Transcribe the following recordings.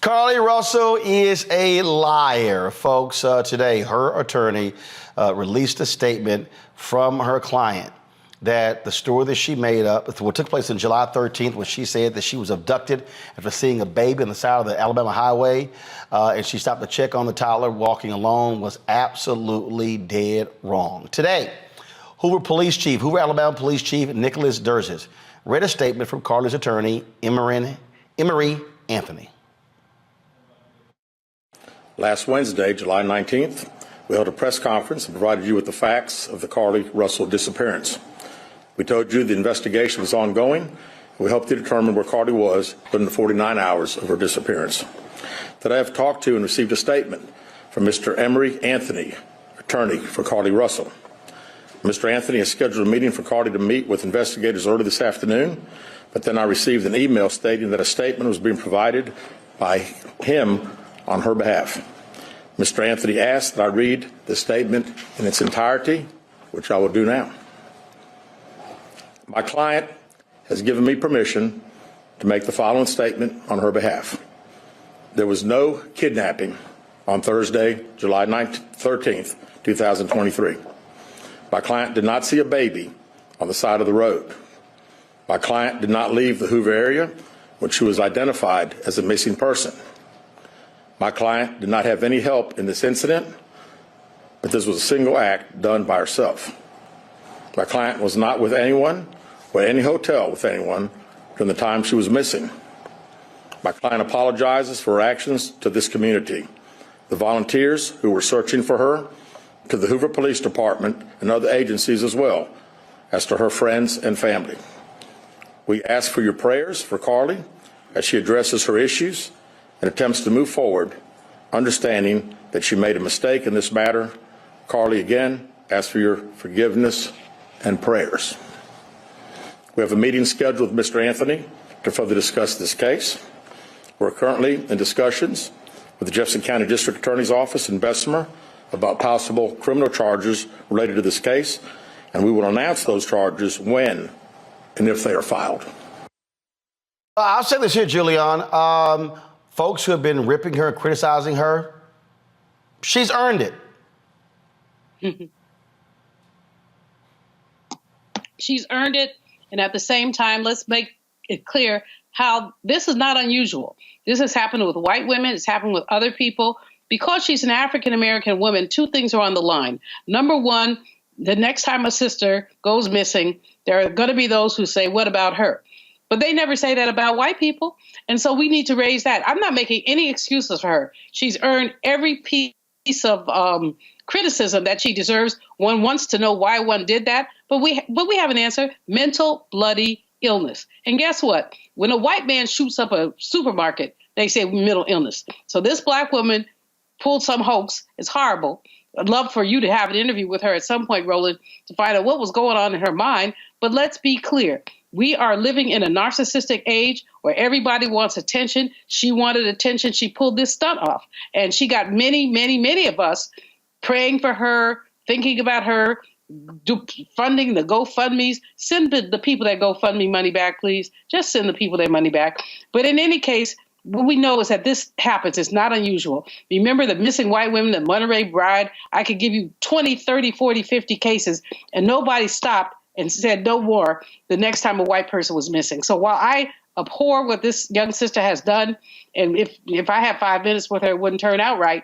Carlee Russell is a liar, folks. Today, her attorney released a statement from her client that the story that she made up, what took place on July 13th, when she said that she was abducted after seeing a baby on the side of the Alabama highway, and she stopped to check on the toddler walking alone, was absolutely dead wrong. Today, Hoover, Alabama Police Chief Nicholas Derzis read a statement from Carlee's attorney, Emory Anthony. Last Wednesday, July 19th, we held a press conference and provided you with the facts of the Carlee Russell disappearance. We told you the investigation was ongoing, and we helped you determine where Carlee was within the 49 hours of her disappearance. Today I've talked to and received a statement from Mr. Emory Anthony, attorney for Carlee Russell. Mr. Anthony has scheduled a meeting for Carlee to meet with investigators early this afternoon, but then I received an email stating that a statement was being provided by him on her behalf. Mr. Anthony asked that I read the statement in its entirety, which I will do now. My client has given me permission to make the following statement on her behalf. There was no kidnapping on Thursday, July 13th, 2023. My client did not see a baby on the side of the road. My client did not leave the Hoover area when she was identified as a missing person. My client did not have any help in this incident, but this was a single act done by herself. My client was not with anyone or at any hotel with anyone during the time she was missing. My client apologizes for her actions to this community, the volunteers who were searching for her, to the Hoover Police Department and other agencies as well, as to her friends and family. We ask for your prayers for Carlee as she addresses her issues and attempts to move forward, understanding that she made a mistake in this matter. Carlee, again, ask for your forgiveness and prayers. We have a meeting scheduled with Mr. Anthony to further discuss this case. We're currently in discussions with the Jefferson County District Attorney's Office in Bessemer about possible criminal charges related to this case, and we will announce those charges when and if they are filed. I'll say this here, Julian. Folks who have been ripping her and criticizing her, she's earned it. She's earned it. And at the same time, let's make it clear how this is not unusual. This has happened with white women. It's happened with other people. Because she's an African-American woman, two things are on the line. Number one, the next time a sister goes missing, there are going to be those who say, what about her? But they never say that about white people. And so we need to raise that. I'm not making any excuses for her. She's earned every piece of criticism that she deserves. One wants to know why one did that. But we have an answer: mental bloody illness. And guess what? When a white man shoots up a supermarket, they say mental illness. So this black woman pulled some hoax. It's horrible. I'd love for you to have an interview with her at some point, Roland, to find out what was going on in her mind. But let's be clear. We are living in a narcissistic age where everybody wants attention. She wanted attention. She pulled this stunt off. And she got many, many, many of us praying for her, thinking about her, funding the GoFundMes. Send the people that GoFundMe money back, please. Just send the people their money back. But in any case, what we know is that this happens. It's not unusual. Remember the missing white women, the Monterey Bride? I could give you 20, 30, 40, 50 cases, and nobody stopped and said no more the next time a white person was missing. So while I abhor what this young sister has done, and if I had 5 minutes with her, it wouldn't turn out right,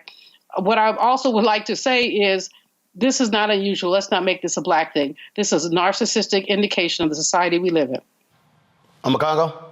what I also would like to say is this is not unusual. Let's not make this a black thing. This is a narcissistic indication of the society we live in. Congo.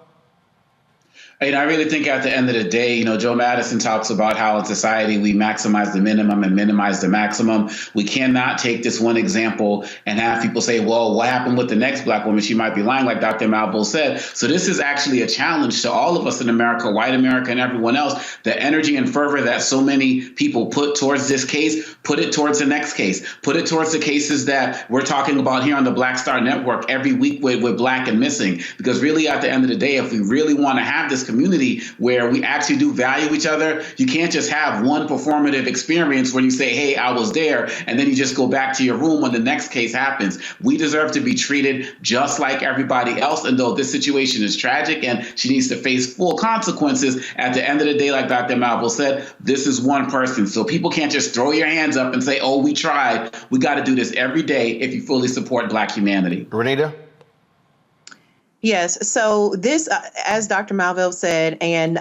I really think at the end of the day, Joe Madison talks about how in society we maximize the minimum and minimize the maximum. We cannot take this one example and have people say, well, what happened with the next black woman? She might be lying, like Dr. Malvo said. So this is actually a challenge to all of us in America, white America and everyone else. The energy and fervor that so many people put towards this case, put it towards the next case, put it towards the cases that we're talking about here on the Black Star Network every week with Black and Missing. Because really, at the end of the day, if we really want to have this community where we actually do value each other. You can't just have one performative experience where you say, hey, I was there, and then you just go back to your room when the next case happens. We deserve to be treated just like everybody else. And though this situation is tragic and she needs to face full consequences, at the end of the day, like Dr. Malvo said, this is one person. So people can't just throw your hands up and say, oh, we tried. We got to do this every day if you fully support Black humanity. Renita? Yes. So this, as Dr. Malville said, and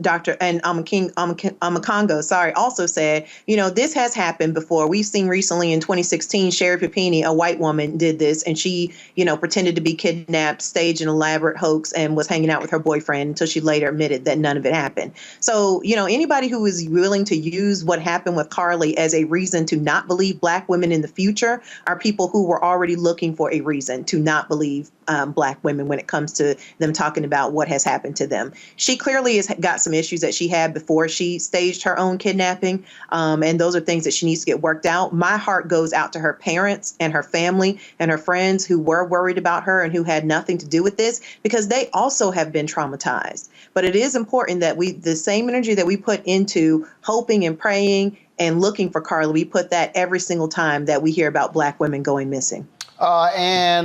Dr. and Amakongo, also said, this has happened before. We've seen recently in 2016, Sherry Papini, a white woman, did this, and she, pretended to be kidnapped, staged an elaborate hoax, and was hanging out with her boyfriend until she later admitted that none of it happened. So, anybody who is willing to use what happened with Carlee as a reason to not believe Black women in the future are people who were already looking for a reason to not believe Black women when it comes to them talking about what has happened to them. She clearly has got some issues that she had before she staged her own kidnapping, and those are things that she needs to get worked out. My heart goes out to her parents and her family and her friends who were worried about her and who had nothing to do with this, because they also have been traumatized. But it is important that the same energy that we put into hoping and praying and looking for Carlee, we put that every single time that we hear about Black women going missing. One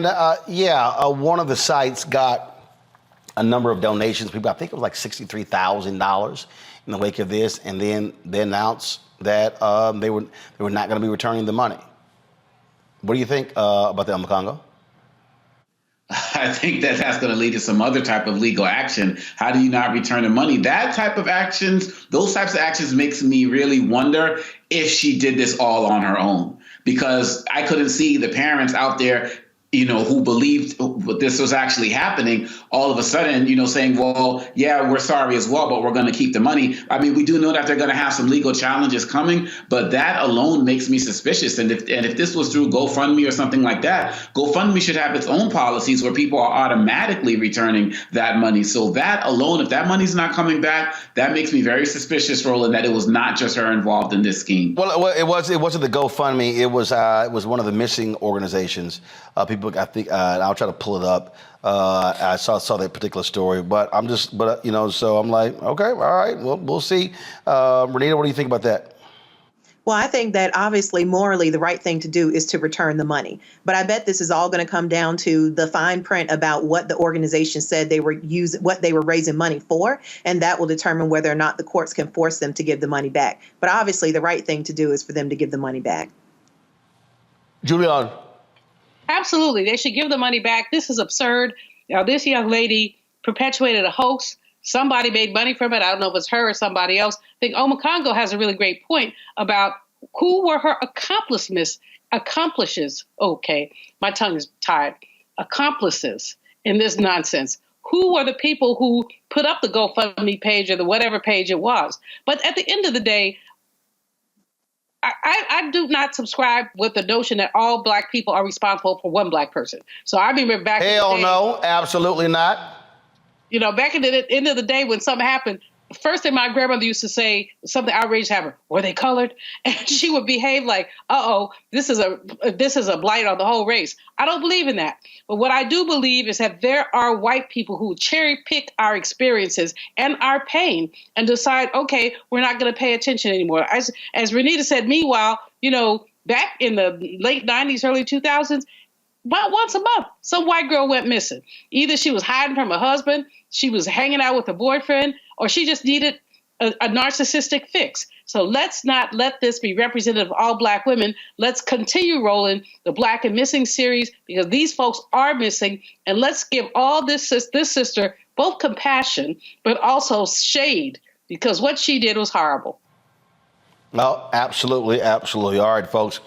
of the sites got a number of donations. People, I think it was like $63,000 in the wake of this, and then they announced that they were not going to be returning the money. What do you think about the Amakongo? I think that's going to lead to some other type of legal action. How do you not return the money? Those types of actions makes me really wonder if she did this all on her own, because I couldn't see the parents out there, who believed this was actually happening, all of a sudden, saying, well, yeah, we're sorry as well, but we're going to keep the money. I mean, we do know that they're going to have some legal challenges coming, but that alone makes me suspicious. And if this was through GoFundMe or something like that, GoFundMe should have its own policies where people are automatically returning that money. So that alone, if that money's not coming back, that makes me very suspicious, Roland, that it was not just her involved in this scheme. Well, it wasn't the GoFundMe. It was one of the missing organizations. People, I think, I'll try to pull it up. I saw that particular story, so I'm like, okay, all right, well, we'll see. Renita, what do you think about that? Well, I think that obviously morally the right thing to do is to return the money. But I bet this is all going to come down to the fine print about what the organization said what they were raising money for, and that will determine whether or not the courts can force them to give the money back. But obviously the right thing to do is for them to give the money back. Julian. Absolutely. They should give the money back. This is absurd. Now, this young lady perpetuated a hoax. Somebody made money from it. I don't know if it's her or somebody else. I think Amakongo has a really great point about who were her accomplices. Okay, my tongue is tired. Accomplices in this nonsense. Who were the people who put up the GoFundMe page or the whatever page it was? But at the end of the day, I do not subscribe with the notion that all Black people are responsible for one Black person. So I remember back in the day. Hell no, absolutely not. Back in the end of the day when something happened, the first thing my grandmother used to say, something outrageous happened, were they colored? And she would behave like, this is a blight on the whole race. I don't believe in that. But what I do believe is that there are white people who cherry pick our experiences and our pain and decide, okay, we're not going to pay attention anymore. As Renita said, meanwhile, back in the late 90s, early 2000s, about once a month, some white girl went missing. Either she was hiding from her husband, she was hanging out with a boyfriend, or she just needed a narcissistic fix. So let's not let this be representative of all Black women. Let's continue rolling the Black and Missing series, because these folks are missing. And let's give all this sister both compassion, but also shade, because what she did was horrible. No, absolutely, absolutely. All right, folks.